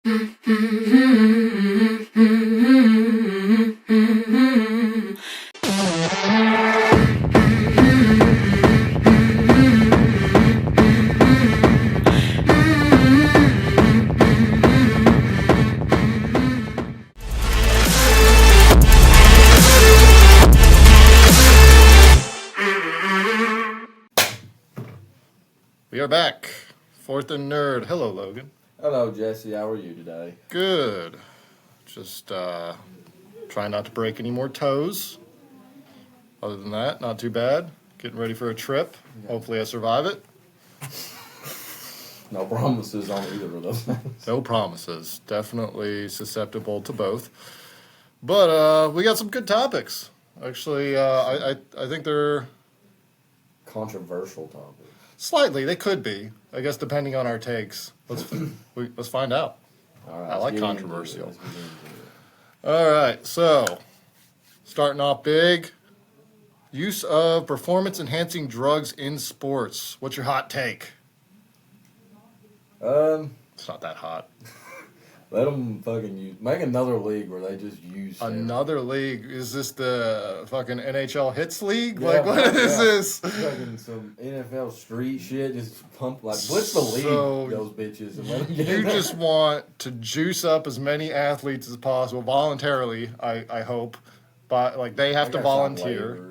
We are back. Fourth and Nerd. Hello, Logan. Hello, Jesse. How are you today? Good. Just trying not to break any more toes. Other than that, not too bad. Getting ready for a trip. Yeah. Hopefully I survive it. No promises on either of those things. No promises. Definitely susceptible to both. But we got some good topics. Actually, I think they're... controversial topics. Slightly, they could be. I guess depending on our takes. Let's find out. All right, I like controversial. All right, so starting off big. Use of performance-enhancing drugs in sports. What's your hot take? It's not that hot. Let them fucking make another league where they just use another league. Is this the fucking NHL Hits League? Yeah, like, what is this? Fucking some NFL street shit. Just pump blitz the league. Those bitches. And let them you just want to juice up as many athletes as possible voluntarily. I hope, but like they have to volunteer.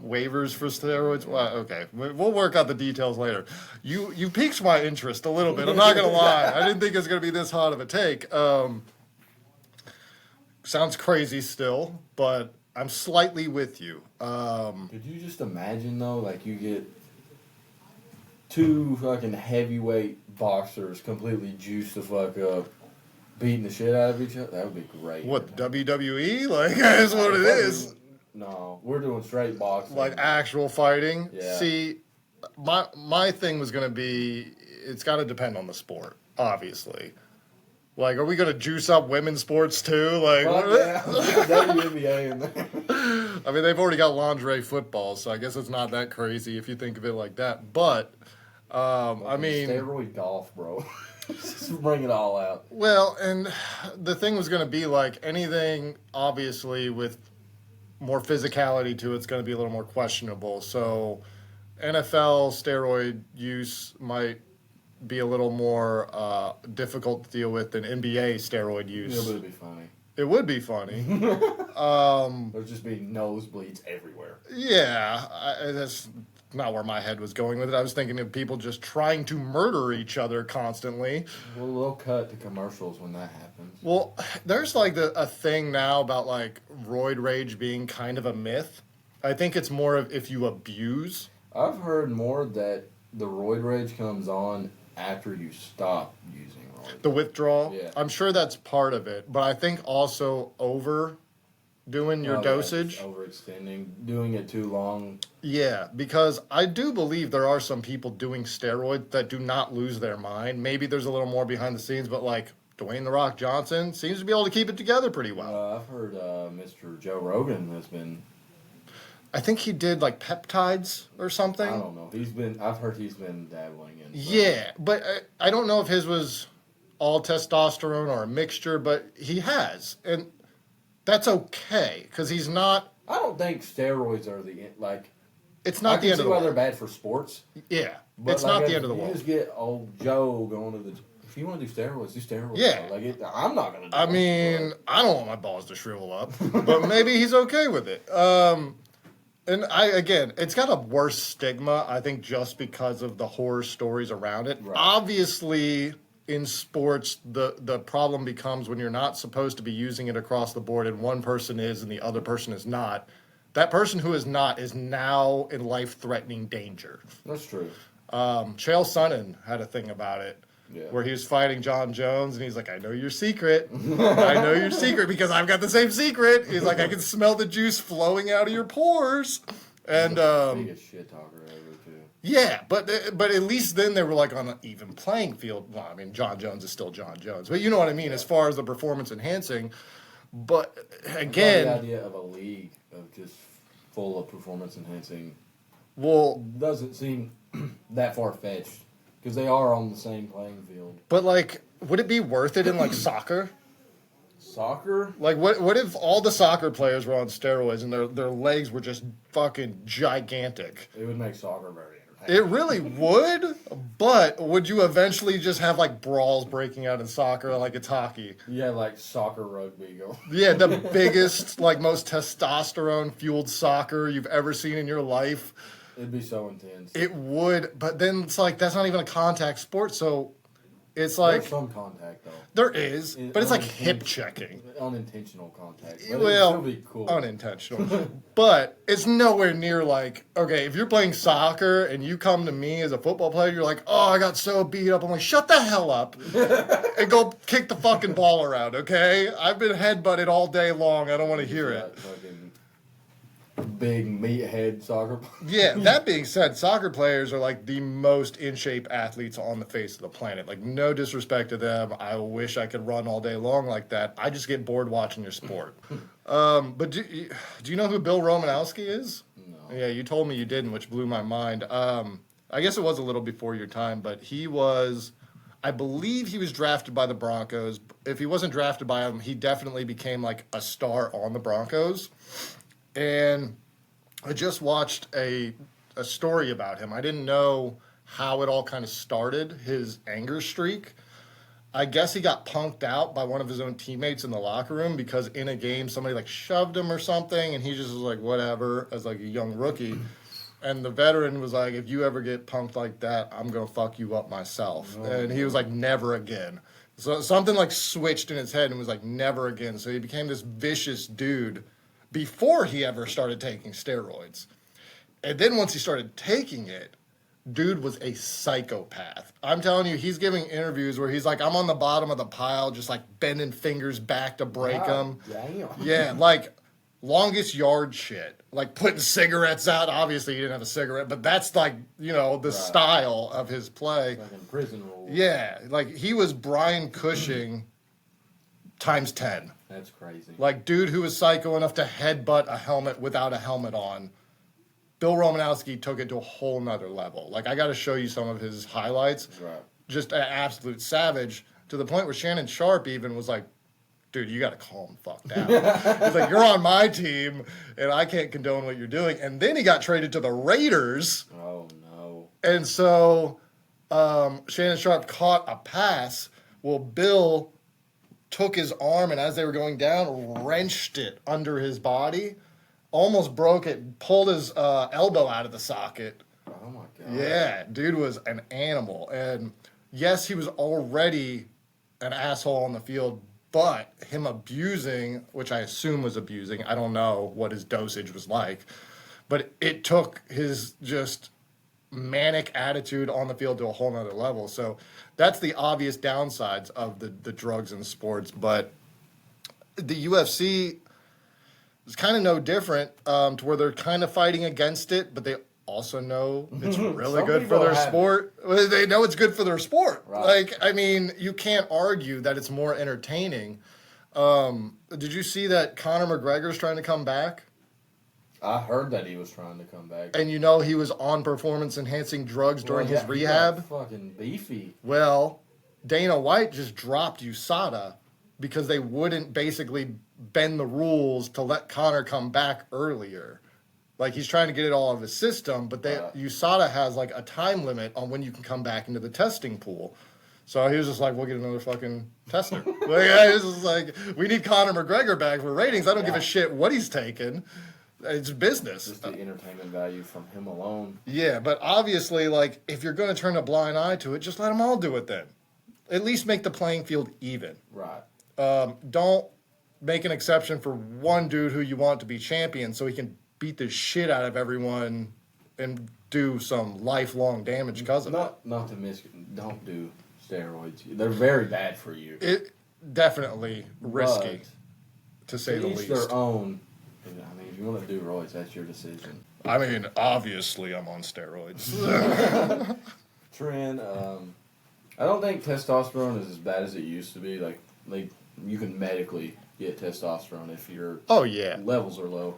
Waivers for steroids? Well, okay, we'll work out the details later. You piqued my interest a little bit. I'm not going to lie. I didn't think it was going to be this hot of a take. Sounds crazy still, but I'm slightly with you. Could you just imagine, though, like you get two fucking heavyweight boxers completely juiced the fuck up, beating the shit out of each other? That would be great. What, WWE? Like, that's what it is. No, we're doing straight boxing. Like actual fighting? Yeah. See, my thing was going to be, it's got to depend on the sport, obviously. Like, are we going to juice up women's sports too? Like, yeah. WNBA in there. I mean, they've already got lingerie football, so I guess it's not that crazy if you think of it like that. But, I mean... steroid golf, bro. Just bring it all out. Well, and the thing was going to be like anything, obviously, with more physicality to it's going to be a little more questionable. So NFL steroid use might be a little more difficult to deal with than NBA steroid use. It would be funny. It would be funny. There'd just be nosebleeds everywhere. Yeah, that's not where my head was going with it. I was thinking of people just trying to murder each other constantly. Well, they'll cut to commercials when that happens. Well, there's like a thing now about like roid rage being kind of a myth. I think it's more of if you abuse. I've heard more that the roid rage comes on after you stop using roid. The withdrawal? Yeah. I'm sure that's part of it, but I think also overdoing your dosage. Overextending, doing it too long. Yeah, because I do believe there are some people doing steroids that do not lose their mind. Maybe there's a little more behind the scenes, but like Dwayne "The Rock" Johnson seems to be able to keep it together pretty well. I've heard Mr. Joe Rogan has been... I think he did like peptides or something. I don't know. I've heard he's been dabbling in. Yeah, but I don't know if his was all testosterone or a mixture, but he has. And that's okay, because he's not... I don't think steroids are it's not the end of the world. I can see why they're bad for sports. Yeah, but it's not the end of the world. You just get old Joe going to the... If you want to do steroids, do steroids. Yeah. I'm not going to do it. I mean, I don't want my balls to shrivel up, but maybe he's okay with it. And it's got a worse stigma, I think, just because of the horror stories around it. Right. Obviously, in sports, the problem becomes when you're not supposed to be using it across the board and one person is and the other person is not. That person who is not is now in life-threatening danger. That's true. Chael Sonnen had a thing about it. Yeah. Where he was fighting John Jones, and he's like, I know your secret. I know your secret because I've got the same secret. He's like, I can smell the juice flowing out of your pores. And biggest shit talker ever, too. Yeah, but at least then they were like on an even playing field. Well, I mean, John Jones is still John Jones. But you know what I mean, as far as the performance enhancing. But again... the idea of a league of just full of performance enhancing doesn't seem that far-fetched. Because they are on the same playing field. But, like, would it be worth it in like soccer? Soccer? Like, what if all the soccer players were on steroids and their legs were just fucking gigantic? It would make soccer very entertaining. It really would, but would you eventually just have like brawls breaking out in soccer like it's hockey? Yeah, like soccer rugby go. Yeah, the biggest, like most testosterone fueled soccer you've ever seen in your life. It'd be so intense. It would, but then it's like that's not even a contact sport, so it's like There's some contact though. there is, but it's like hip checking. Unintentional contact. But Well, it'd still be cool. unintentional. But it's nowhere near like, okay, if you're playing soccer and you come to me as a football player, you're like, oh, I got so beat up. I'm like, shut the hell up and go kick the fucking ball around, okay? I've been headbutted all day long. I don't want to hear it. Fucking big meathead soccer. Yeah, that being said, soccer players are like the most in shape athletes on the face of the planet. Like, no disrespect to them. I wish I could run all day long like that. I just get bored watching your sport. But do you know who Bill Romanowski is? No. Yeah, you told me you didn't, which blew my mind. I guess it was a little before your time, but I believe he was drafted by the Broncos. If he wasn't drafted by them, he definitely became like a star on the Broncos. And I just watched a story about him. I didn't know how it all kind of started, his anger streak. I guess he got punked out by one of his own teammates in the locker room because in a game somebody like shoved him or something, and he just was like, whatever, as like a young rookie. And the veteran was like, if you ever get punked like that, I'm going to fuck you up myself. And he was like, never again. So something like switched in his head and was like, never again. So he became this vicious dude before he ever started taking steroids. And then once he started taking it, dude was a psychopath. I'm telling you, he's giving interviews where he's like, I'm on the bottom of the pile, just like bending fingers back to break them. Damn. Yeah, like longest yard shit. Like putting cigarettes out. Obviously, he didn't have a cigarette, but that's like, the style of his play. Like in prison rules. Yeah, like he was Brian Cushing times 10. That's crazy. Like, dude who was psycho enough to headbutt a helmet without a helmet on. Bill Romanowski took it to a whole nother level. Like, I got to show you some of his highlights. Right. Just an absolute savage, to the point where Shannon Sharp even was like, dude, you got to calm the fuck down. He's like, you're on my team, and I can't condone what you're doing. And then he got traded to the Raiders. Oh, no. And so Shannon Sharp caught a pass. Well, Bill took his arm, and as they were going down, wrenched it under his body, almost broke it, pulled his elbow out of the socket. Oh, my God. Yeah, dude was an animal. And yes, he was already an asshole on the field, but him abusing, which I assume was abusing, I don't know what his dosage was like, but it took his just manic attitude on the field to a whole nother level. So that's the obvious downsides of the drugs in sports. But the UFC is kind of no different, to where they're kind of fighting against it, but they also know it's really Some good for people their have sport. Well, they know it's good for their sport. Right. Like, I mean, you can't argue that it's more entertaining. Did you see that Conor McGregor's trying to come back? I heard that he was trying to come back. And he was on performance-enhancing drugs during his He rehab? got fucking beefy. Well, Dana White just dropped USADA because they wouldn't basically bend the rules to let Conor come back earlier. Like, he's trying to get it all out of his system, but USADA has, like, a time limit on when you can come back into the testing pool. So he was just like, we'll get another fucking tester. Like, he was just like, we need Conor McGregor back for ratings. I don't give a shit what he's taking. It's business. Just the entertainment value from him alone. Yeah, but obviously, like, if you're going to turn a blind eye to it, just let them all do it then. At least make the playing field even. Right. Don't make an exception for one dude who you want to be champion so he can beat the shit out of everyone and do some lifelong damage because of it. Not to miss, don't do steroids. They're very bad for you. It definitely risky, to say the each least. their own. I mean, if you want to do roids, that's your decision. I mean, obviously I'm on steroids. Trend, I don't think testosterone is as bad as it used to be. Like you can medically get testosterone if your levels are low.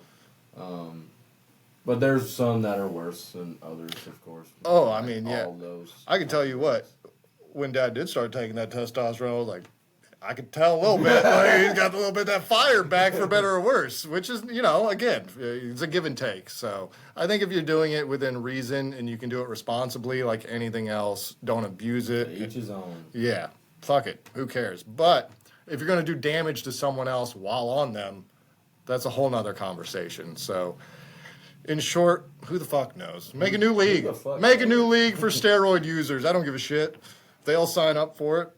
But there's some that are worse than others, of course. Oh, I mean, yeah. All those I can tell you what when Dad did start taking that testosterone, I was like, I could tell a little bit. Like, he's got a little bit of that fire back, for better or worse, which is, again, it's a give and take. So I think if you're doing it within reason and you can do it responsibly, like anything else, don't abuse it. Each his own. Yeah, fuck it. Who cares? But if you're going to do damage to someone else while on them, that's a whole nother conversation. So, in short, who the fuck knows? Make a new league. Make a new league for steroid users. I don't give a shit. They'll sign up for it.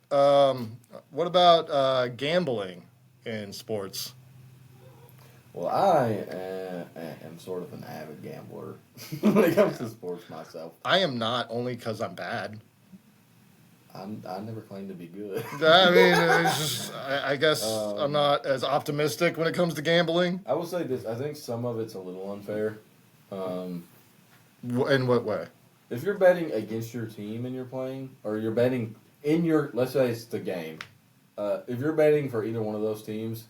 What about gambling in sports? Well, I am sort of an avid gambler when it comes to sports myself. I am not, only because I'm bad. I never claimed to be good. I mean, it's just, I guess I'm not as optimistic when it comes to gambling. I will say this. I think some of it's a little unfair. In what way? If you're betting against your team and you're playing, or you're betting in your, let's say it's the game. If you're betting for either one of those teams,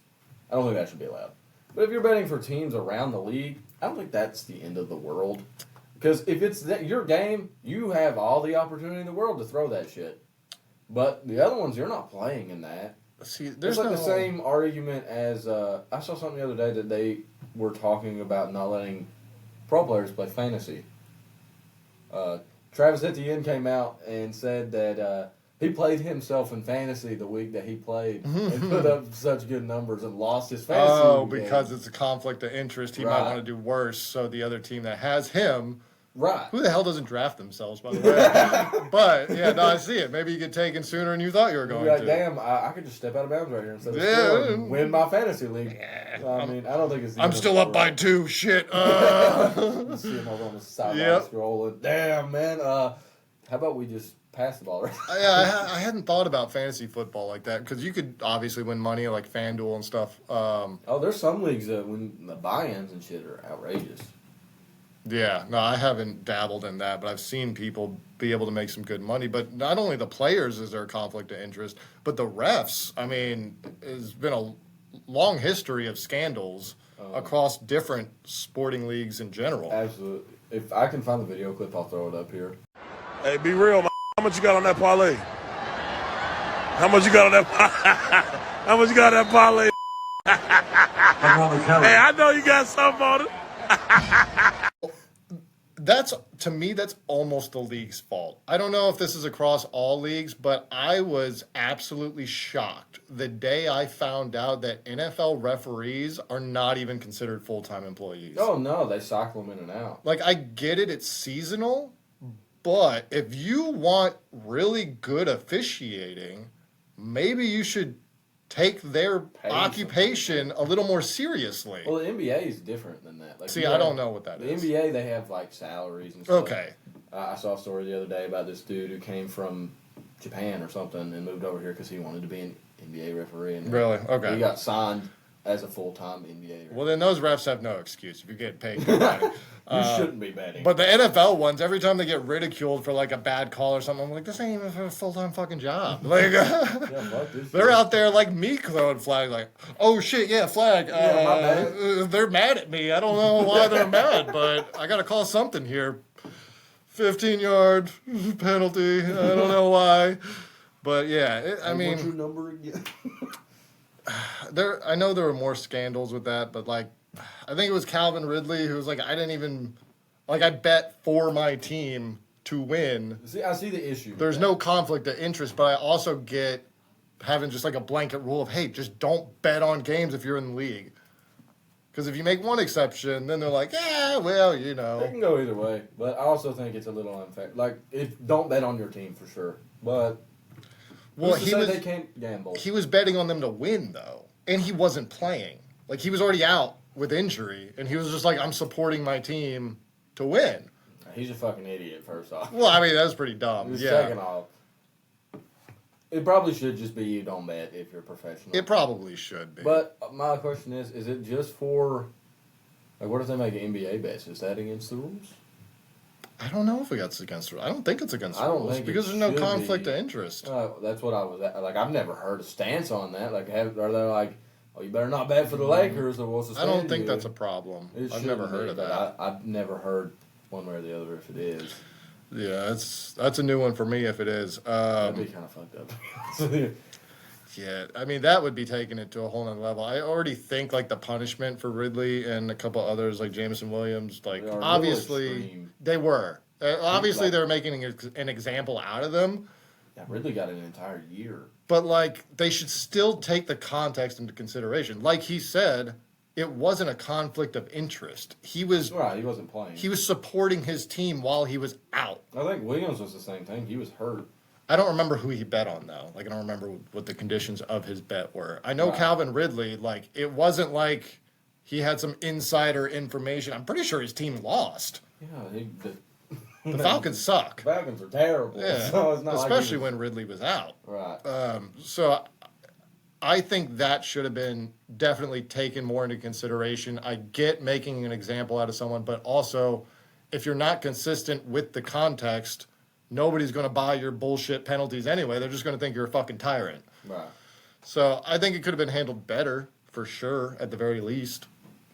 I don't think that should be allowed. But if you're betting for teams around the league, I don't think that's the end of the world. Because if it's your game, you have all the opportunity in the world to throw that shit. But the other ones, you're not playing in that. See, there's it's like the same argument as, I saw something the other day that they were talking about not letting pro players play fantasy. Travis Etienne came out and said that he played himself in fantasy the week that he played and put up such good numbers and lost his fantasy. Oh, because it's a conflict of interest. He might want to do worse, so the other team that has him. Right. Who the hell doesn't draft themselves, by the way? But, yeah, no, I see it. Maybe you get taken sooner than you thought you were going to. Damn, I could just step out of bounds right here instead of scoring and win my fantasy league. Yeah. I mean, I don't think it's... I'm still up by 2. Shit. See him over on the sideline scrolling. Damn, man. How about we just pass the ball? I hadn't thought about fantasy football like that, because you could obviously win money like FanDuel and stuff. There's some leagues that when the buy-ins and shit are outrageous. Yeah, no, I haven't dabbled in that, but I've seen people be able to make some good money. But not only the players is there a conflict of interest, but the refs. I mean, there's been a long history of scandals across different sporting leagues in general. Absolutely. If I can find the video clip, I'll throw it up here. Hey, be real, man. How much you got on that parlay? How much you got on that? How much you got on that parlay? Hey, I know you got something on it. To me, that's almost the league's fault. I don't know if this is across all leagues, but I was absolutely shocked the day I found out that NFL referees are not even considered full-time employees. Oh, no, they cycle them in and out. Like, I get it, it's seasonal, but if you want really good officiating, maybe you should take their occupation a little more seriously. Well, the NBA is different than that. Like, I don't know what that is. The NBA, they have, like, salaries and stuff. Okay. I saw a story the other day about this dude who came from Japan or something and moved over here because he wanted to be an NBA referee. And really? Okay. He got signed as a full-time NBA referee. Well, then those refs have no excuse if you get paid good money. You shouldn't be betting. But the NFL ones, every time they get ridiculed for like a bad call or something, I'm like, this ain't even a full-time fucking job. Like, they're out there like me throwing flags, like, oh shit, yeah, flag. My bad. They're mad at me. I don't know why they're mad, but I got to call something here. 15-yard penalty. I don't know why. But yeah, I mean, what's your number again? I know there were more scandals with that, but like, I think it was Calvin Ridley who was like, I bet for my team to win. See, I see the issue. There's no conflict of interest, but I also get having just like a blanket rule of, hey, just don't bet on games if you're in the league. Because if you make one exception, then they're like, yeah, well, you know. It can go either way, but I also think it's a little unfair. Like, don't bet on your team for sure, but they can't gamble. He was betting on them to win, though, and he wasn't playing. Like, he was already out with injury, and he was just like, I'm supporting my team to win. He's a fucking idiot, first off. Well, I mean, that was pretty dumb. Second off, it probably should just be you don't bet if you're professional. It probably should be. But my question is it just for, like, what if they make an NBA bet? Is that against the rules? I don't know if it's against the rules. I don't think it's against the rules. I don't think because there's no conflict of interest. That's what I was at. Like, I've never heard a stance on that. Like, are they like, oh, you better not bet for the Lakers or we'll suspend you? I don't think that's a problem. I've never heard of that. I've never heard one way or the other if it is. Yeah, that's a new one for me if it is. That'd be kind of fucked up. Yeah, I mean that would be taking it to a whole nother level. I already think like the punishment for Ridley and a couple others like Jameson Williams, like obviously they were. Obviously they were making an example out of them. Yeah, Ridley got an entire year. But like they should still take the context into consideration. Like he said, it wasn't a conflict of interest. He was right. He wasn't playing. He was supporting his team while he was out. I think Williams was the same thing. He was hurt. I don't remember who he bet on though. Like I don't remember what the conditions of his bet were. I know Calvin Ridley. Like it wasn't like he had some insider information. I'm pretty sure his team lost. Yeah, the Falcons suck. Falcons are terrible. Yeah, so it's not especially when Ridley was out. Right. So I think that should have been definitely taken more into consideration. I get making an example out of someone, but also if you're not consistent with the context, nobody's going to buy your bullshit penalties anyway. They're just going to think you're a fucking tyrant. Right. So I think it could have been handled better, for sure, at the very least.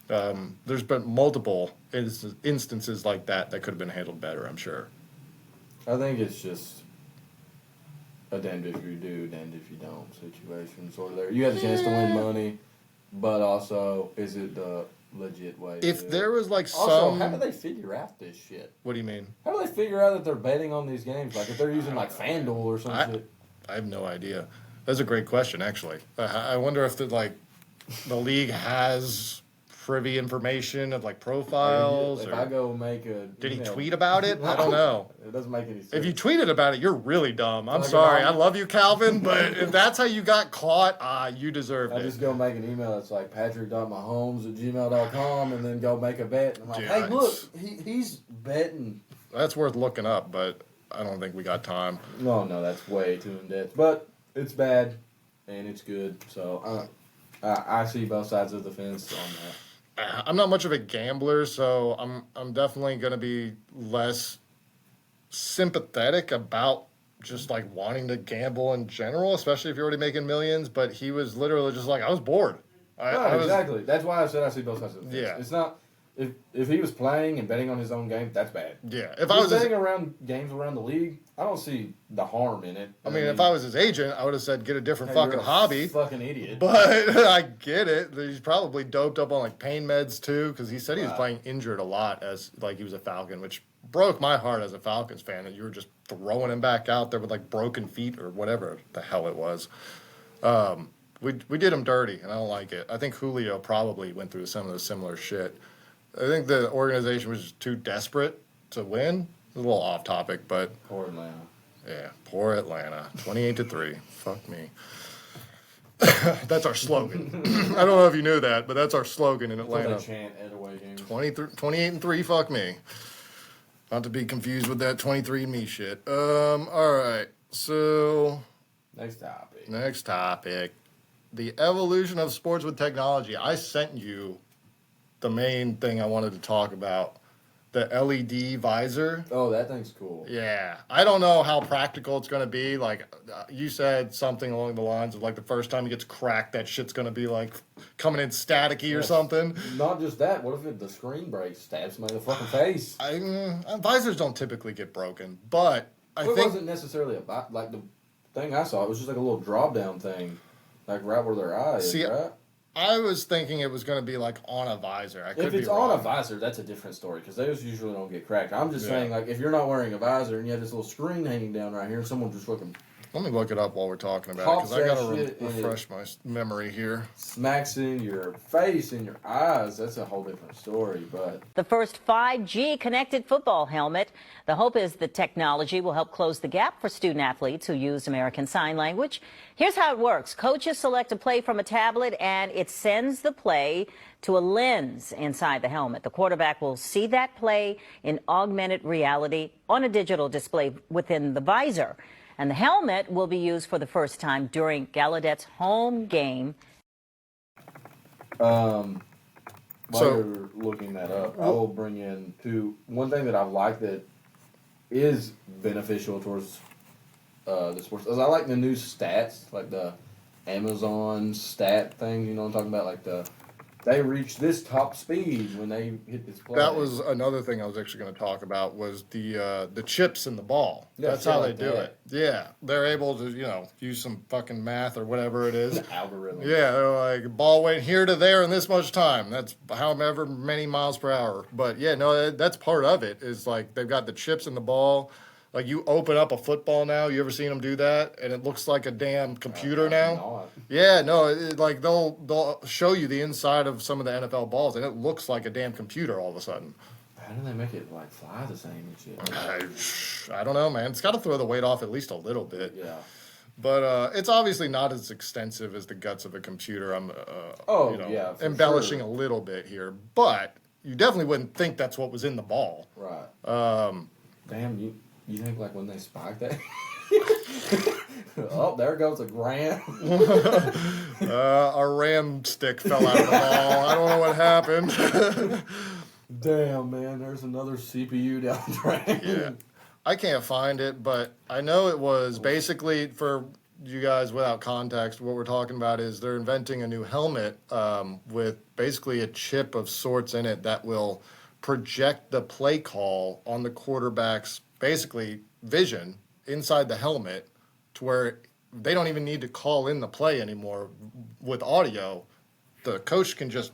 There's been multiple instances like that could have been handled better, I'm sure. I think it's just a damned if you do, damned if you don't situation. Sort of there. You have a chance to win money, but also, is it the legit way? If there was like also, how do they figure out this shit? What do you mean? How do they figure out that they're betting on these games? Like if they're using like FanDuel or some shit? I have no idea. That's a great question, actually. I wonder if the league has privy information of like profiles. If I go make a... Did he tweet about it? I don't know. It doesn't make any sense. If you tweeted about it, you're really dumb. I'm sorry. I love you, Calvin, but if that's how you got caught, you deserved it. I just go make an email that's like patrick.mahomes@gmail.com and then go make a bet. And I'm like, hey, look, he's betting. That's worth looking up, but I don't think we got time. No, that's way too in-depth. But it's bad, and it's good. So I see both sides of the fence on that. I'm not much of a gambler, so I'm definitely going to be less sympathetic about just like wanting to gamble in general, especially if you're already making millions. But he was literally just like, I was bored. Exactly. That's why I said I see both sides of the fence. Yeah. It's not if he was playing and betting on his own game, that's bad. Yeah. If I was betting around games around the league, I don't see the harm in it. I mean, if I was his agent, I would have said get a different fucking hobby. Fucking idiot. But I get it. He's probably doped up on like pain meds too, because he said he was playing injured a lot as like he was a Falcon, which broke my heart as a Falcons fan that you were just throwing him back out there with like broken feet or whatever the hell it was. We did him dirty, and I don't like it. I think Julio probably went through some of the similar shit. I think the organization was just too desperate to win. It's a little off topic, but poor Atlanta. Yeah, poor Atlanta. 28-3. Fuck me. That's our slogan. I don't know if you knew that, but that's our slogan in Atlanta. That's what they chant at away games. 28-3. Fuck me. Not to be confused with that 23andMe shit. All right. So next topic. The evolution of sports with technology. I sent you the main thing I wanted to talk about, the LED visor. Oh, that thing's cool. Yeah. I don't know how practical it's going to be. Like, you said something along the lines of, like, the first time it gets cracked, that shit's going to be, like, coming in staticky or something. Not just that. What if the screen breaks, stabs somebody in the fucking face? Visors don't typically get broken, but I think... It wasn't necessarily like, the thing I saw, it was just like a little drop-down thing, like right where their eye is, right? I was thinking it was going to be like on a visor. If it's on a visor, that's a different story because those usually don't get cracked. I'm just saying, like, if you're not wearing a visor and you have this little screen hanging down right here, and someone just fucking... Let me look it up while we're talking about it because I got to refresh my memory here. Smacks in your face, in your eyes. That's a whole different story, but... The first 5G connected football helmet. The hope is the technology will help close the gap for student athletes who use American Sign Language. Here's how it works. Coaches select a play from a tablet and it sends the play to a lens inside the helmet. The quarterback will see that play in augmented reality on a digital display within the visor. And the helmet will be used for the first time during Gallaudet's home game. While you're looking that up, I will bring in one thing that I like that is beneficial towards the sports. Is I like the new stats, like the Amazon stat thing. You know what I'm talking about, like the they reach this top speed when they hit this play. That was another thing I was actually going to talk about was the chips in the ball. Yeah, that's how like they do it. Yeah, they're able to use some fucking math or whatever it is. Algorithm. Yeah, they're like ball went here to there in this much time. That's however many miles per hour. But yeah, no, that's part of it. Is like they've got the chips in the ball. Like you open up a football now. You ever seen them do that? And it looks like a damn computer now. Not. Yeah, no, like they'll show you the inside of some of the NFL balls, and it looks like a damn computer all of a sudden. How do they make it like fly the same and shit? I don't know, man. It's got to throw the weight off at least a little bit. Yeah. But it's obviously not as extensive as the guts of a computer. I'm, embellishing a little bit here, but you definitely wouldn't think that's what was in the ball. Right. Damn, you think like when they spiked that? Oh, there goes a gram. Our ram stick fell out of the ball. I don't know what happened. Damn, man, there's another CPU down the drain. Yeah. I can't find it, but I know it was basically, for you guys without context, what we're talking about is they're inventing a new helmet with basically a chip of sorts in it that will project the play call on the quarterback's basically vision inside the helmet to where they don't even need to call in the play anymore with audio. The coach can just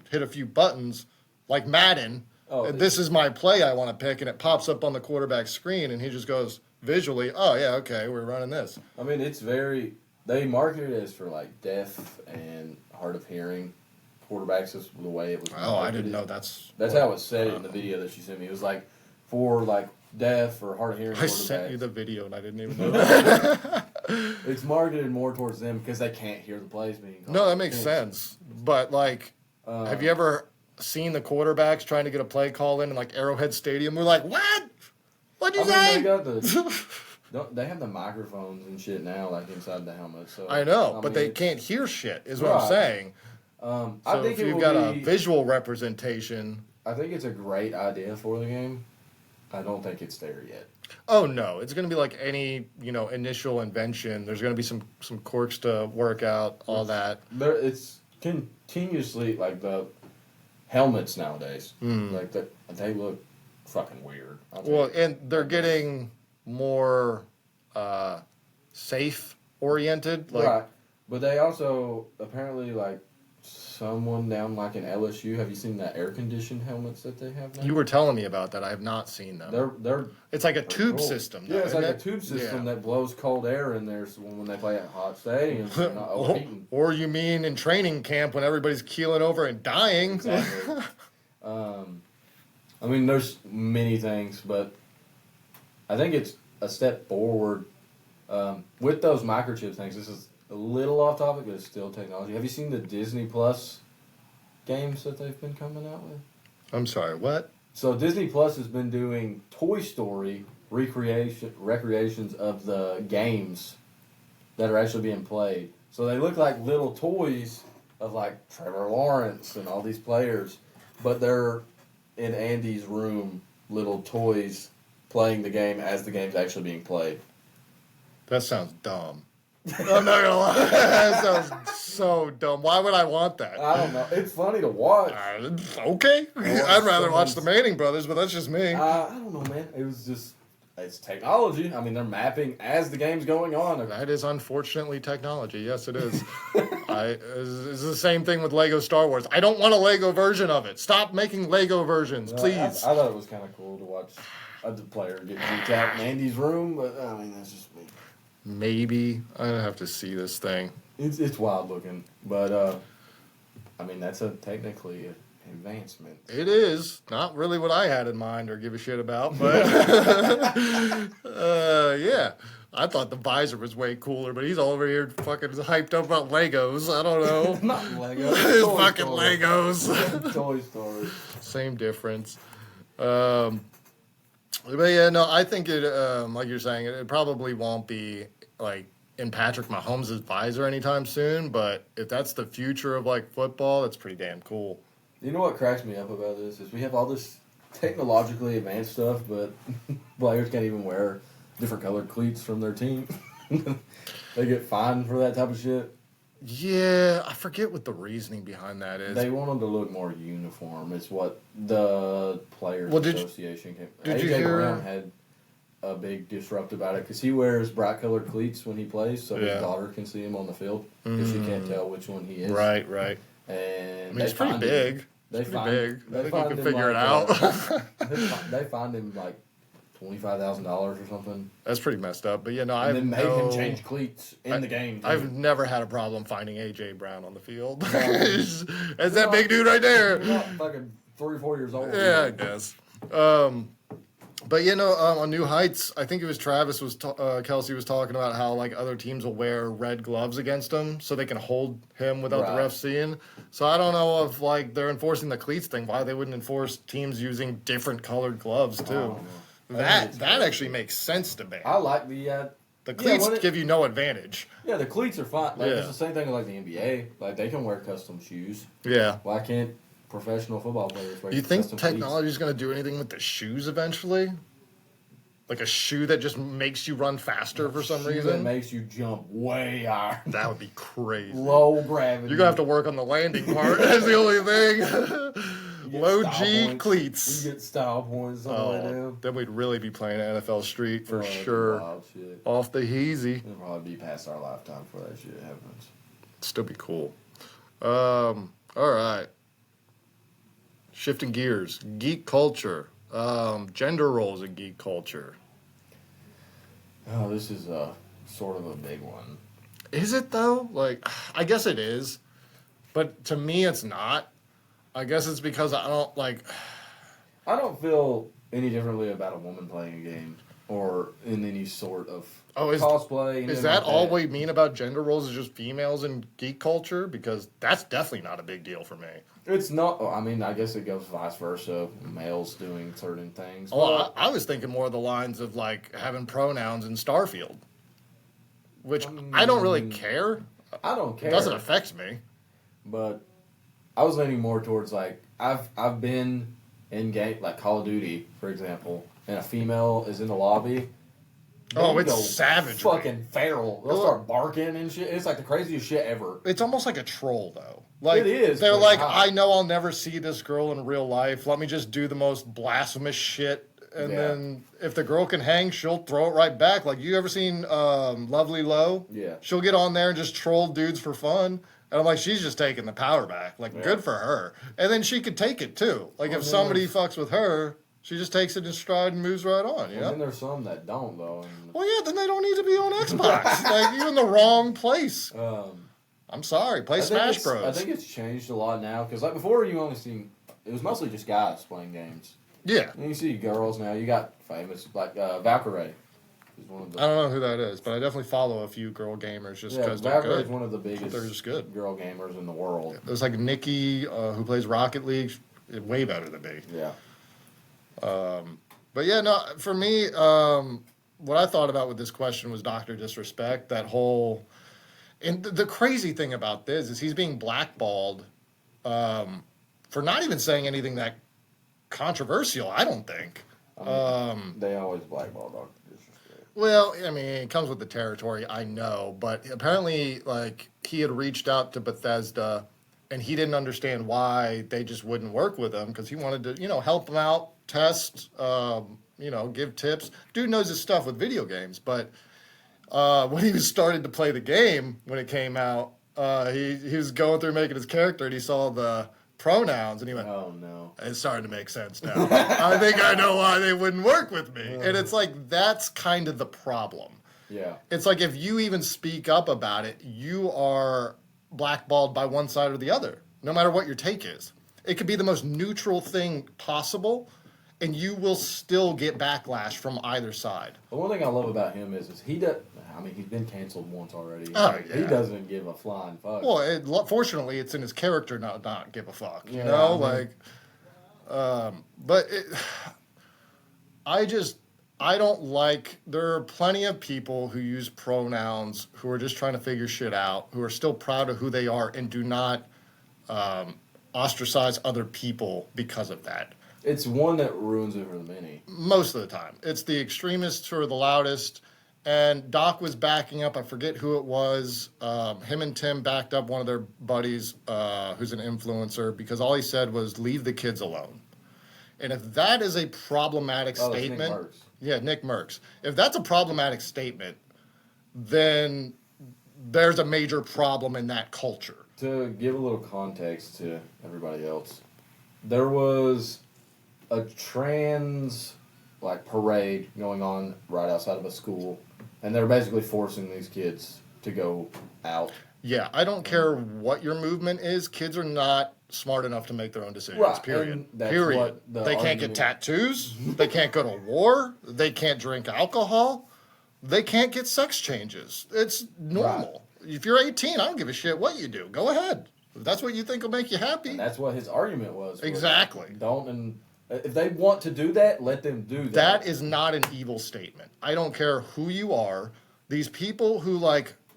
hit a few buttons like Madden. This is my play I want to pick, and it pops up on the quarterback's screen, and he just goes visually, oh, yeah, okay, we're running this. I mean, they marketed it as for, like, deaf and hard of hearing quarterbacks. Is the way it was marketed. Oh, I didn't know that's how it said it in the video that she sent me. It was, like, for, like, deaf or hard of hearing quarterbacks. I sent you the video, and I didn't even know that. It's marketed more towards them because they can't hear the plays being called. No, that makes sense. But, like, have you ever seen the quarterbacks trying to get a play call in like Arrowhead Stadium? We're like, what? What'd you say? They got they have the microphones and shit now, like inside the helmet. So I know, but they can't hear shit. Is what I'm saying. So I think if you've got a visual representation, I think it's a great idea for the game. I don't think it's there yet. Oh no, it's going to be like any initial invention. There's going to be some quirks to work out, all that. It's continuously like the helmets nowadays, like they look fucking weird. Well, and they're getting more safe oriented, like, right? But they also apparently like someone down like in LSU. Have you seen the air conditioned helmets that they have now? You were telling me about that. I have not seen them. They're it's like a tube system. Though, yeah, it's like a tube system that blows cold air in there so when they play at hot stadiums. They're not overheating. Or you mean in training camp when everybody's keeling over and dying? Exactly. I mean, there's many things, but I think it's a step forward with those microchip things. This is a little off topic, but it's still technology. Have you seen the Disney Plus games that they've been coming out with? I'm sorry, what? So Disney Plus has been doing Toy Story recreations of the games that are actually being played. So they look like little toys of like Trevor Lawrence and all these players, but they're in Andy's room, little toys playing the game as the game's actually being played. That sounds dumb. I'm not gonna lie. That sounds so dumb. Why would I want that? I don't know. It's funny to watch. Okay. I'd rather watch the Manning brothers, but that's just me. I don't know, man. It's technology. I mean, they're mapping as the game's going on. That is unfortunately technology. Yes, it is. It's the same thing with Lego Star Wars. I don't want a Lego version of it. Stop making Lego versions, please. I thought it was kind of cool to watch a player get beat out in Andy's room, but I mean, that's just me. Maybe I have to see this thing. It's wild looking, but I mean that's technically an advancement. It is not really what I had in mind or give a shit about, but yeah, I thought the visor was way cooler, but he's all over here fucking hyped up about Legos. I don't know. Not Legos. It's fucking Story. Legos. Toy Story. Same difference. But yeah, no, I think it, like you're saying, it probably won't be like in Patrick Mahomes' visor anytime soon. But if that's the future of like football, that's pretty damn cool. You know what cracks me up about this is we have all this technologically advanced stuff, but players can't even wear different colored cleats from their team. They get fined for that type of shit. Yeah, I forget what the reasoning behind that is. They want them to look more uniform. It's what the Players Association came. Did you AJ hear? Brown had a big disrupt about it because he wears bright colored cleats when he plays, so his daughter can see him on the field because she can't tell which one he is. Right. And I mean, it's pretty big. They it's find, pretty big. They I think find you can him figure like, it out. they find him like $25,000 or something. That's pretty messed up. But I then made him change cleats in the game. Too. I've never had a problem finding AJ Brown on the field. That's that big dude right there. You're not fucking 3 or 4 years old. Yeah, I guess. But on New Heights, I think it was Travis Kelsey was talking about how like other teams will wear red gloves against him so they can hold him without the ref seeing. So I don't know if like they're enforcing the cleats thing, why they wouldn't enforce teams using different colored gloves too. That actually makes sense to me. I like the cleats give you no advantage. Yeah, the cleats are fine. Like it's the same thing like the NBA. Like they can wear custom shoes. Yeah. Why can't professional football players wear? You think technology is going to do anything with the shoes eventually? Like a shoe that just makes you run faster for some reason? That makes you jump way higher. That would be crazy. Low gravity. You're going to have to work on the landing part. That's the only thing. Low G points. Cleats. You get style points on them. Then we'd really be playing NFL Street for sure. Shit. Off the heezy. It'll probably be past our lifetime before that shit happens. Still be cool. All right. Shifting gears. Geek culture. Gender roles in geek culture. Oh, this is sort of a big one. Is it though? Like, I guess it is. But to me, it's not. I guess it's because I don't feel any differently about a woman playing a game or in any sort of cosplay. Is that all we mean about gender roles? Is just females in geek culture? Because that's definitely not a big deal for me. It's not. I mean, I guess it goes vice versa. Males doing certain things. Oh, I was thinking more of the lines of like having pronouns in Starfield, which I don't really care. I don't care. It doesn't affect me. But I was leaning more towards like I've been in game like Call of Duty, for example, and a female is in the lobby. Oh, it's savage. Fucking feral. They'll start barking and shit. It's like the craziest shit ever. It's almost like a troll, though. Like, it is. They're like, I know I'll never see this girl in real life. Let me just do the most blasphemous shit. And then if the girl can hang, she'll throw it right back. Like, you ever seen Lovely Low? Yeah. She'll get on there and just troll dudes for fun. And I'm like, she's just taking the power back. Like, good for her. And then she could take it, too. Like, if somebody fucks with her, she just takes it in stride and moves right on, you know? And then there's some that don't, though. Well, yeah, then they don't need to be on Xbox. Like, you're in the wrong place. I'm sorry. Play Smash Bros. I think it's changed a lot now. Because, like, before you only seen... It was mostly just guys playing games. Yeah. And you see girls now. You got famous, like, Valkyrie. One of the, I don't know who that is, but I definitely follow a few girl gamers just because they're good. Valkyrie's one of the biggest they're just good. girl gamers in the world. Yeah. There's like Nikki, who plays Rocket League. Way better than me. Yeah. But yeah, no, for me, what I thought about with this question was Dr. Disrespect. That whole... And the crazy thing about this is he's being blackballed for not even saying anything that controversial, I don't think. They always blackball Dr. Disrespect. Well, I mean, it comes with the territory, I know. But apparently, like, he had reached out to Bethesda, and he didn't understand why they just wouldn't work with him, because he wanted to, help him out, test, give tips. Dude knows his stuff with video games, but when he was started to play the game, when it came out, he was going through making his character, and he saw the pronouns, and he went, "Oh no, it's starting to make sense now. I think I know why they wouldn't work with me." And it's like, that's kind of the problem. Yeah. It's like, if you even speak up about it, you are blackballed by one side or the other, no matter what your take is. It could be the most neutral thing possible, and you will still get backlash from either side. The one thing I love about him is he does. I mean, he's been canceled once already. Oh, yeah. He doesn't give a flying fuck. Well, fortunately, it's in his character not give a fuck. You know, I mean, but I don't like. There are plenty of people who use pronouns who are just trying to figure shit out, who are still proud of who they are, and do not ostracize other people because of that. It's one that ruins it for the many. Most of the time, it's the extremists who are the loudest. And Doc was backing up. I forget who it was. Him and Tim backed up one of their buddies who's an influencer because all he said was, leave the kids alone. And if that is a problematic statement... Nick Merckx. Yeah, Nick Merckx. If that's a problematic statement, then there's a major problem in that culture. To give a little context to everybody else, there was a trans parade going on right outside of a school, and they're basically forcing these kids to go out. Yeah, I don't care what your movement is. Kids are not smart enough to make their own decisions. Right, Period. and that's Period. what the They can't get tattoos. They can't go to war. They can't drink alcohol. They can't get sex changes. It's normal. Right. If you're 18, I don't give a shit what you do. Go ahead. If that's what you think will make you happy. And that's what his argument was. Exactly. If they want to do that, let them do that. That is not an evil statement. I don't care who you are. These people who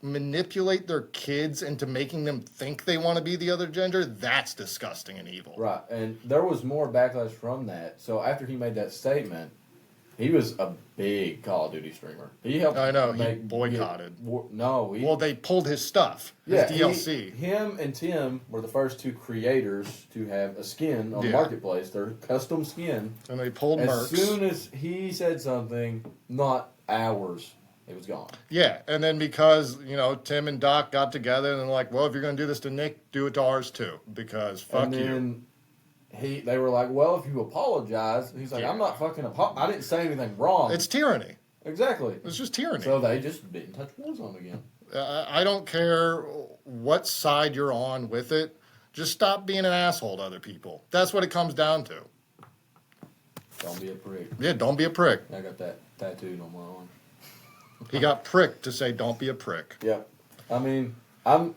manipulate their kids into making them think they want to be the other gender, that's disgusting and evil. Right. And there was more backlash from that. So after he made that statement, he was a big Call of Duty streamer. He helped. I know. He boycotted. Well, they pulled his stuff. His DLC. Him and Tim were the first two creators to have a skin on the marketplace. Their custom skin. And they pulled Merckx. As soon as he said something, not hours, it was gone. Yeah, and then because, Tim and Doc got together and they're like, well, if you're going to do this to Nick, do it to ours too, because fuck you. They were like, well, if you apologize, he's like, I'm not fucking I didn't say anything wrong. It's tyranny. Exactly. It's just tyranny. So they just didn't touch Warzone again. I don't care what side you're on with it. Just stop being an asshole to other people. That's what it comes down to. Don't be a prick. Yeah, don't be a prick. I got that tattooed on my arm. He got pricked to say, don't be a prick. Yep. I mean, the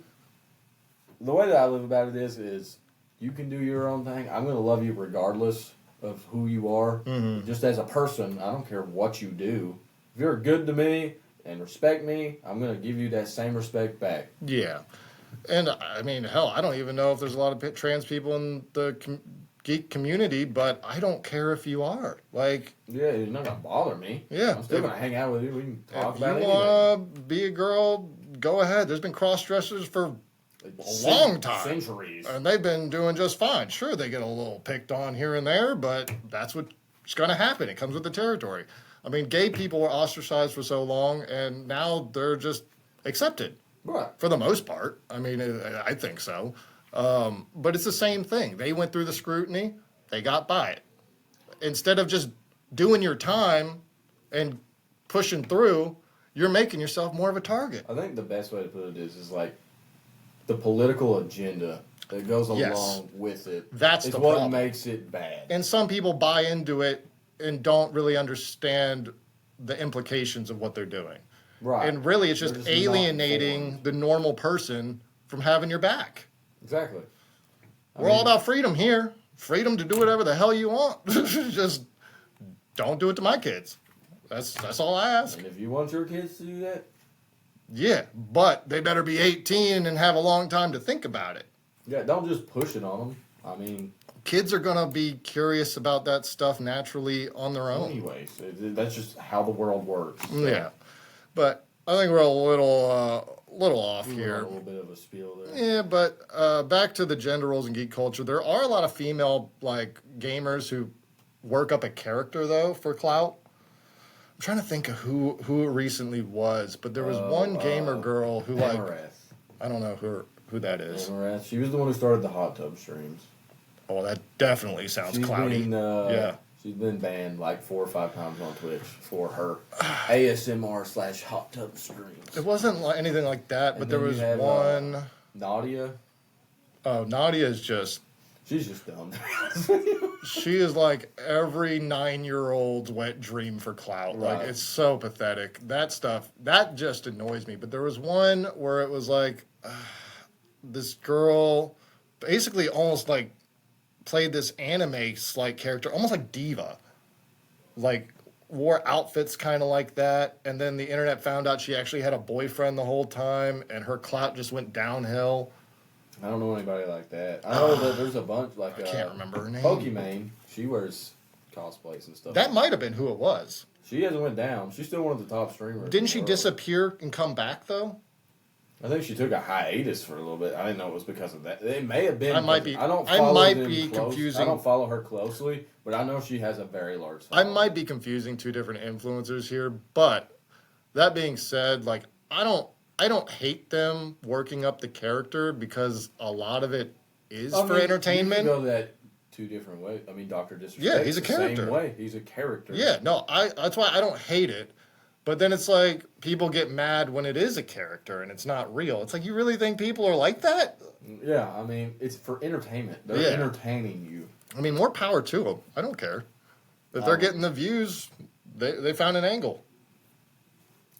way that I live about it is you can do your own thing. I'm going to love you regardless of who you are. Mm-hmm. Just as a person, I don't care what you do. If you're good to me and respect me, I'm going to give you that same respect back. Yeah. And, I mean, hell, I don't even know if there's a lot of trans people in the geek community, but I don't care if you are. Yeah, you're not going to bother me. Yeah. I'm still going to hang out with you. We can talk about it. If you want to be a girl, go ahead. There's been cross-dressers for a long time. Centuries. And they've been doing just fine. Sure, they get a little picked on here and there, but that's what's going to happen. It comes with the territory. I mean, gay people were ostracized for so long, and now they're just accepted. Right. For the most part. I mean, I think so. But it's the same thing. They went through the scrutiny. They got by it. Instead of just doing your time and pushing through, you're making yourself more of a target. I think the best way to put it is the political agenda that goes along with it. That's is the what problem. Makes it bad. And some people buy into it and don't really understand the implications of what they're doing. Right. And really, it's just alienating the normal person from having your back. Exactly. We're all about freedom here. Freedom to do whatever the hell you want. Just don't do it to my kids. That's all I ask. And if you want your kids to do that? Yeah, but they better be 18 and have a long time to think about it. Yeah, don't just push it on them. I mean... Kids are going to be curious about that stuff naturally on their own. Anyways, that's just how the world works. So. Yeah. But I think we're a little off here. A little bit of a spiel there. Yeah, but back to the gender roles in geek culture. There are a lot of female gamers who work up a character though for clout. I'm trying to think of who it recently was, but there was one gamer girl who Amarath. I don't know who that is. Amarath. She was the one who started the hot tub streams. Oh, that definitely sounds cloudy. Yeah. She's been banned 4 or 5 times on Twitch for her ASMR / hot tub streams. It wasn't anything like that, but there was one. Nadia. Oh, Nadia is just. She's just dumb. She is like every 9-year-old's wet dream for clout. Right. It's so pathetic. That stuff, that just annoys me. But there was one where it was this girl basically almost played this anime-like character, almost like Diva. Wore outfits kind of like that, and then the internet found out she actually had a boyfriend the whole time, and her clout just went downhill. I don't know anybody like that. I know that there's a bunch I can't remember her name. Pokimane. She wears cosplays and stuff. That might have been who it was. She hasn't went down. She's still one of the top streamers. Didn't she disappear and come back though? I think she took a hiatus for a little bit. I didn't know it was because of that. It may have been. I might be. I don't follow her closely, but I know she has a very large following. I might be confusing two different influencers here, but that being said, like I don't hate them working up the character because a lot of it is for entertainment. You can go that two different ways. I mean, Dr. Disrespect. Yeah, he's a character. Same way. He's a character. Yeah, no, that's why I don't hate it. But then it's like people get mad when it is a character and it's not real. It's like, you really think people are like that? Yeah, I mean, it's for entertainment. They're entertaining you. I mean, more power to them. I don't care. If they're getting the views, they found an angle.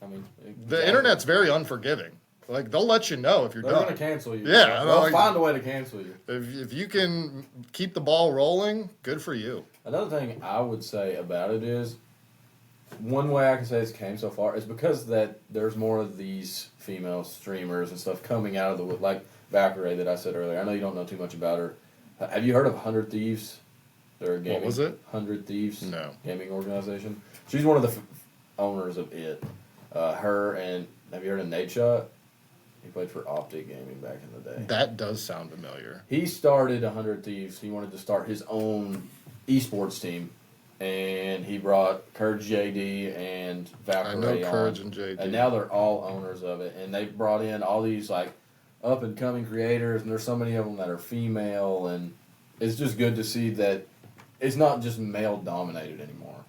I mean, the internet's very unforgiving. Like, they'll let you know if you're done. They're going to cancel you. Yeah. They'll find a way to cancel you. If you can keep the ball rolling, good for you. Another thing I would say about it is, one way I can say this came so far is because that there's more of these female streamers and stuff coming out of the like Valkyrie that I said earlier. I know you don't know too much about her. Have you heard of 100 Thieves? They're a gaming, what was it? 100 Thieves. No. Gaming organization. She's one of the owners of it. Her and have you heard of Nate Shot? He played for Optic Gaming back in the day. That does sound familiar. He started 100 Thieves. He wanted to start his own esports team. And he brought Courage JD and Valkyrie on. Courage and JD. And now they're all owners of it. And they've brought in all these like up and coming creators, and there's so many of them that are female, and it's just good to see that it's not just male dominated anymore.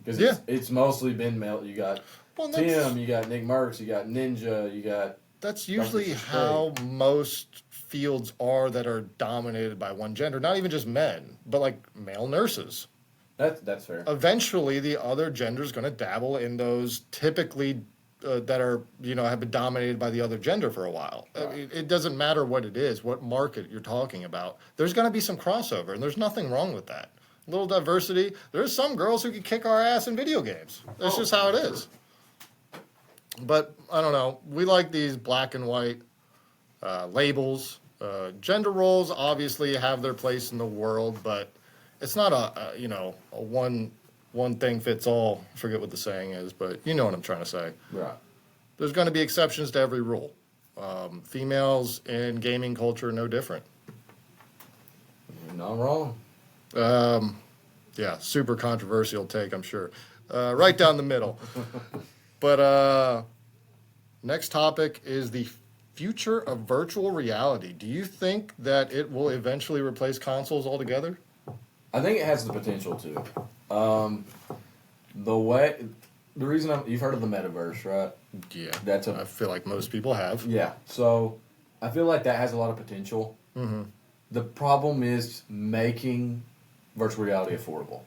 Because it's mostly been male. You got Tim, you got Nick Merckx, you got Ninja, you got. That's usually how most fields are that are dominated by one gender. Not even just men, but like male nurses. That's fair. Eventually, the other gender is going to dabble in those typically that are, have been dominated by the other gender for a while. Right. It doesn't matter what it is, what market you're talking about. There's going to be some crossover, and there's nothing wrong with that. A little diversity. There's some girls who can kick our ass in video games. That's just how it is. But, I don't know. We like these black and white labels. Gender roles obviously have their place in the world, but it's not a one thing fits all. I forget what the saying is, but you know what I'm trying to say. Right. There's going to be exceptions to every rule. Females in gaming culture are no different. You're not wrong. Yeah, super controversial take, I'm sure. Right down the middle. But next topic is the future of virtual reality. Do you think that it will eventually replace consoles altogether? I think it has the potential to. The reason you've heard of the metaverse, right? Yeah. I feel like most people have. Yeah. So I feel like that has a lot of potential. Mm-hmm. The problem is making virtual reality affordable.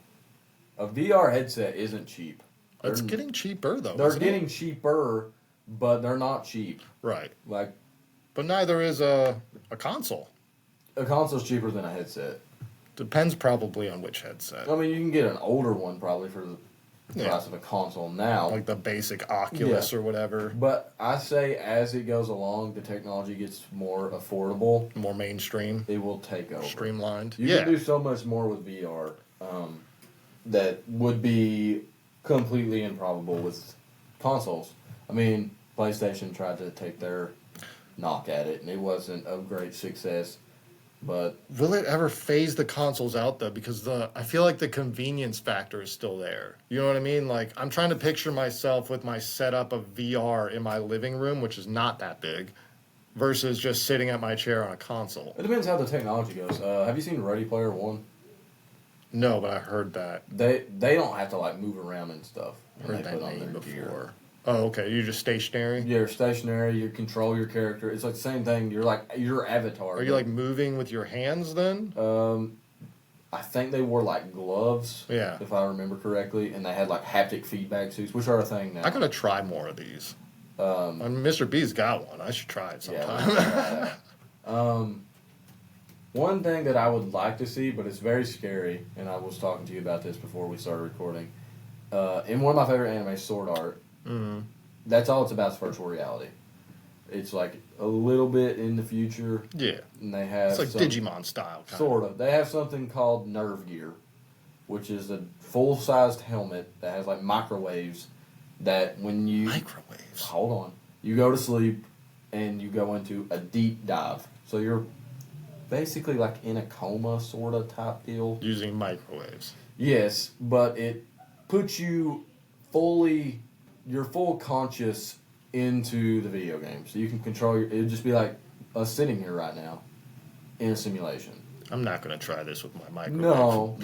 A VR headset isn't cheap. It's getting cheaper though. They're getting cheaper, but they're not cheap. Right. But neither is a console. A console's cheaper than a headset. Depends probably on which headset. I mean, you can get an older one probably for the price of a console now. Like the basic Oculus or whatever. But I say as it goes along, the technology gets more affordable. More mainstream. It will take over. Streamlined. You can do so much more with VR that would be completely improbable with consoles. I mean, PlayStation tried to take their knock at it, and it wasn't a great success. But will it ever phase the consoles out though? Because I feel like the convenience factor is still there. You know what I mean? Like, I'm trying to picture myself with my setup of VR in my living room, which is not that big, versus just sitting at my chair on a console. It depends how the technology goes. Have you seen Ready Player One? No, but I heard that. They don't have to move around and stuff. Heard that name before. Oh, okay. You're just stationary? Yeah, you're stationary. You control your character. It's like the same thing. You're like your avatar. Are you moving with your hands then? I think they wore gloves. Yeah. If I remember correctly, and they had haptic feedback suits, which are a thing now. I gotta try more of these. Mr. B's got one. I should try it sometime. Yeah, one thing that I would like to see, but it's very scary, and I was talking to you about this before we started recording. In one of my favorite anime, Sword Art. Mm-hmm. That's all it's about is virtual reality. It's a little bit in the future. Yeah. And they have it's Digimon style. Sort of. They have something called Nerve Gear. which is a full-sized helmet that has like microwaves that when you... Microwaves? Hold on. You go to sleep and you go into a deep dive. So you're basically like in a coma sort of type deal. Using microwaves. Yes, but it puts you you're full conscious into the video game. So you can control it would just be like us sitting here right now in a simulation. I'm not going to try this with my microwave. No.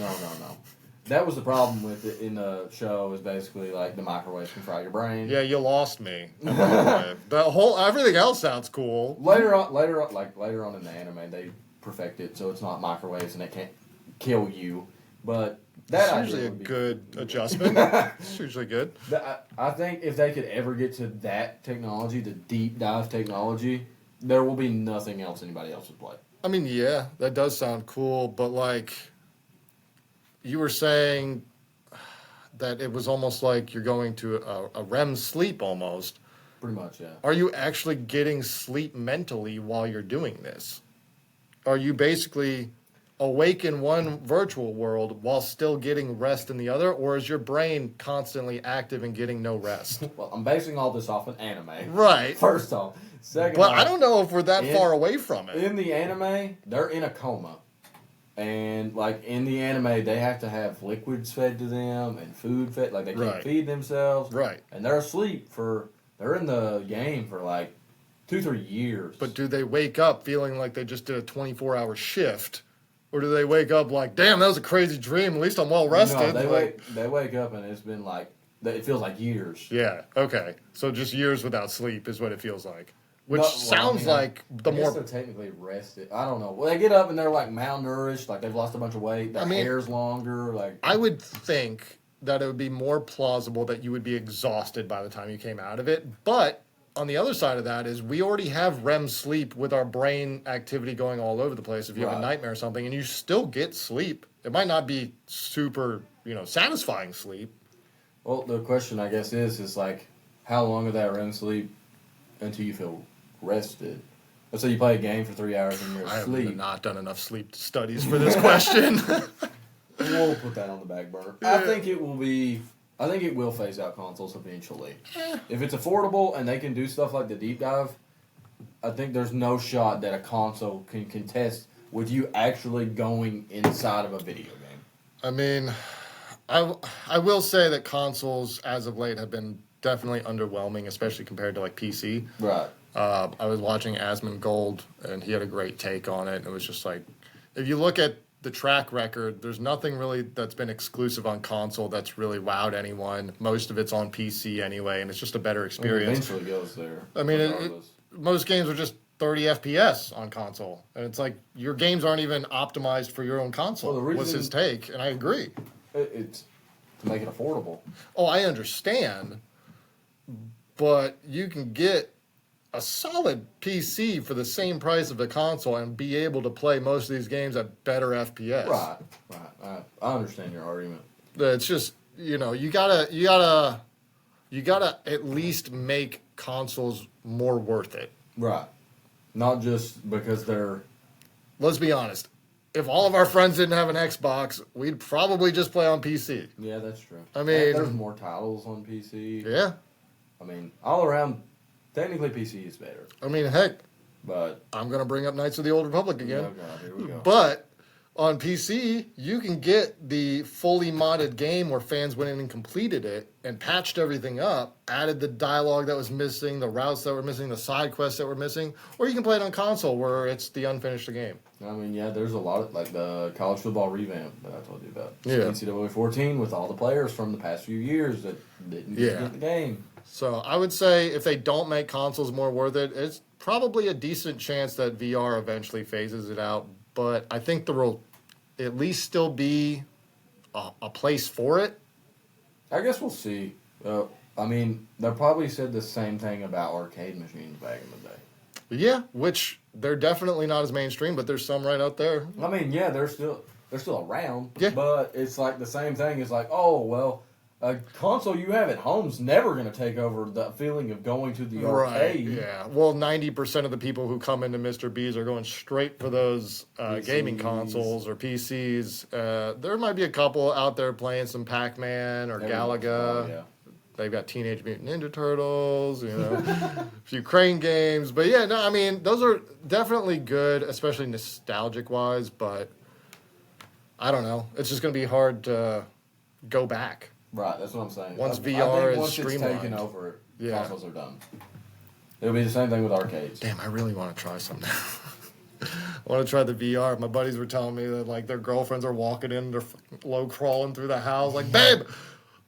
That was the problem with it in the show is basically like the microwave can fry your brain. Yeah, you lost me. Everything else sounds cool. Later on in the anime, they perfect it so it's not microwaves and it can't kill you. But that's usually a good adjustment. It's usually good. I think if they could ever get to that technology, the deep dive technology, there will be nothing else anybody else would play. I mean, yeah, that does sound cool, but like you were saying that it was almost like you're going to a REM sleep almost. Pretty much, yeah. Are you actually getting sleep mentally while you're doing this? Are you basically awake in one virtual world while still getting rest in the other, or is your brain constantly active and getting no rest? Well, I'm basing all this off an anime. Right. First off. Second but off, I don't know if we're that far away from it. In the anime, they're in a coma. And, like, in the anime, they have to have liquids fed to them and food fed. Like, they can't feed themselves. Right. And they're asleep they're in the game for, like, 2-3 years. But do they wake up feeling like they just did a 24-hour shift? Or do they wake up like, damn, that was a crazy dream. At least I'm well rested. No, they wake up and it's been like, it feels like years. Yeah, okay. So just years without sleep is what it feels like. Which sounds like the more... they're technically rested. I don't know. Well, they get up and they're like malnourished, like they've lost a bunch of weight. Their hair's longer. Like I would think that it would be more plausible that you would be exhausted by the time you came out of it. But on the other side of that is we already have REM sleep with our brain activity going all over the place if you have a nightmare or something, and you still get sleep. It might not be super, satisfying sleep. Well, the question, I guess, is like, how long of that REM sleep until you feel rested? Let's say you play a game for 3 hours and you're asleep. I have not done enough sleep studies for this question. We'll put that on the back burner. Yeah. I think it will phase out consoles eventually. If it's affordable and they can do stuff like the deep dive, I think there's no shot that a console can contest with you actually going inside of a video game. I mean, I will say that consoles as of late have been definitely underwhelming, especially compared to like PC. Right. I was watching Asmongold, and he had a great take on it. And it was just like, if you look at the track record, there's nothing really that's been exclusive on console that's really wowed anyone. Most of it's on PC anyway, and it's just a better experience. It eventually goes there. I mean, most games are just 30 FPS on console, and it's like your games aren't even optimized for your own console. Well, was his take, and I agree. It's to make it affordable. Oh, I understand, but you can get a solid PC for the same price of a console and be able to play most of these games at better FPS. Right. I understand your argument. It's just, you gotta at least make consoles more worth it. Right. Not just because they're... Let's be honest. If all of our friends didn't have an Xbox, we'd probably just play on PC. Yeah, that's true. I mean... There's more titles on PC. Yeah. I mean, all around... Technically, PC is better. I mean, heck, but I'm going to bring up Knights of the Old Republic again. Oh, God, here we go. But on PC, you can get the fully modded game where fans went in and completed it and patched everything up, added the dialogue that was missing, the routes that were missing, the side quests that were missing, or you can play it on console where it's the unfinished game. I mean, yeah, there's a lot of, like, the college football revamp that I told you about. Yeah. NCAA 14 with all the players from the past few years that didn't get the game. So I would say if they don't make consoles more worth it, it's probably a decent chance that VR eventually phases it out. But I think there will at least still be a place for it. I guess we'll see. I mean, they probably said the same thing about arcade machines back in the day. Yeah, which they're definitely not as mainstream, but there's some right out there. I mean, yeah, they're still around. Yeah. But it's like the same thing. It's like, oh, well, A console you have at home's never going to take over the feeling of going to the arcade. Yeah. Well, 90% of the people who come into Mr. B's are going straight for those gaming consoles or PCs. There might be a couple out there playing some Pac-Man or Galaga. Oh, yeah. They've got Teenage Mutant Ninja Turtles, a few Crane games. But yeah, no, I mean, those are definitely good, especially nostalgic-wise, but I don't know. It's just going to be hard to go back. Right, that's what I'm saying. Once VR is once streamlined. it's taken over, consoles are done. It'll be the same thing with arcades. Damn, I really want to try some now. I want to try the VR. My buddies were telling me that like their girlfriends are walking in, they're low crawling through the house. Like, babe,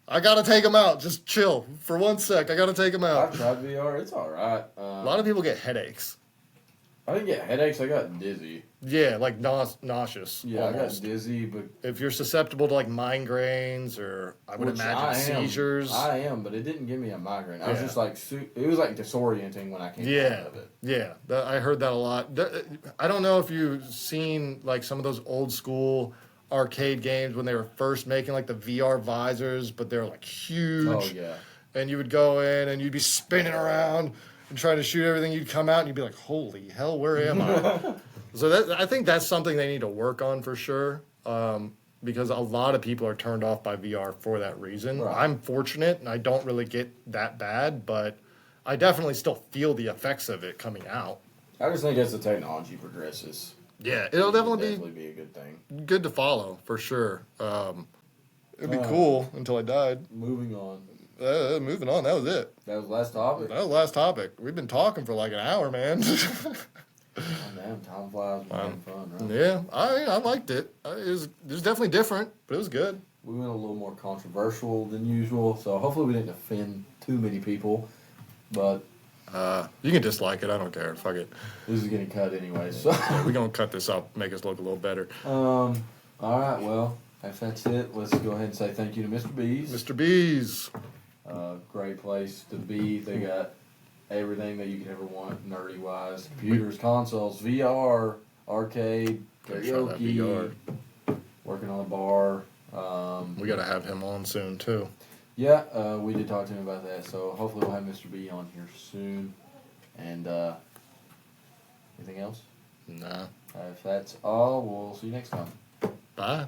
I gotta take them out. Just chill for 1 sec. I gotta take them out. I've tried VR. It's all right. A lot of people get headaches. I didn't get headaches. I got dizzy. Yeah, like nauseous. Yeah, almost. I got dizzy, but if you're susceptible to like migraines or I would imagine seizures. I am, but it didn't give me a migraine. I was just like, it was like disorienting when I came out of it. Yeah, I heard that a lot. I don't know if you've seen like some of those old school arcade games when they were first making like the VR visors, but they're like huge. Oh yeah. And you would go in and you'd be spinning around and trying to shoot everything. You'd come out and you'd be like, "Holy hell, where am I?" So I think that's something they need to work on for sure, because a lot of people are turned off by VR for that reason. Right. I'm fortunate and I don't really get that bad, but I definitely still feel the effects of it coming out. I just think as the technology progresses, yeah, it'll definitely be a good thing. Good to follow for sure. It'd be cool until I died. Moving on. Moving on. That was it. That was the last topic. That was the last topic. We've been talking for like an hour, man. Oh, damn, time flies. We're having fun, right? Yeah, I liked it. It was definitely different, but it was good. We went a little more controversial than usual, so hopefully we didn't offend too many people. But you can dislike it. I don't care. Fuck it. This is getting cut anyway, so yeah, we're gonna cut this up, make us look a little better. All right. Well, if that's it, let's go ahead and say thank you to Mr. B's. Mr. B's. Great place to be. They got everything that you could ever want, nerdy wise. Computers, consoles, VR, arcade, karaoke. Working on a bar. We gotta have him on soon too. Yeah, we did talk to him about that. So hopefully we'll have Mr. B on here soon. And anything else? Nah. If that's all, we'll see you next time. Bye.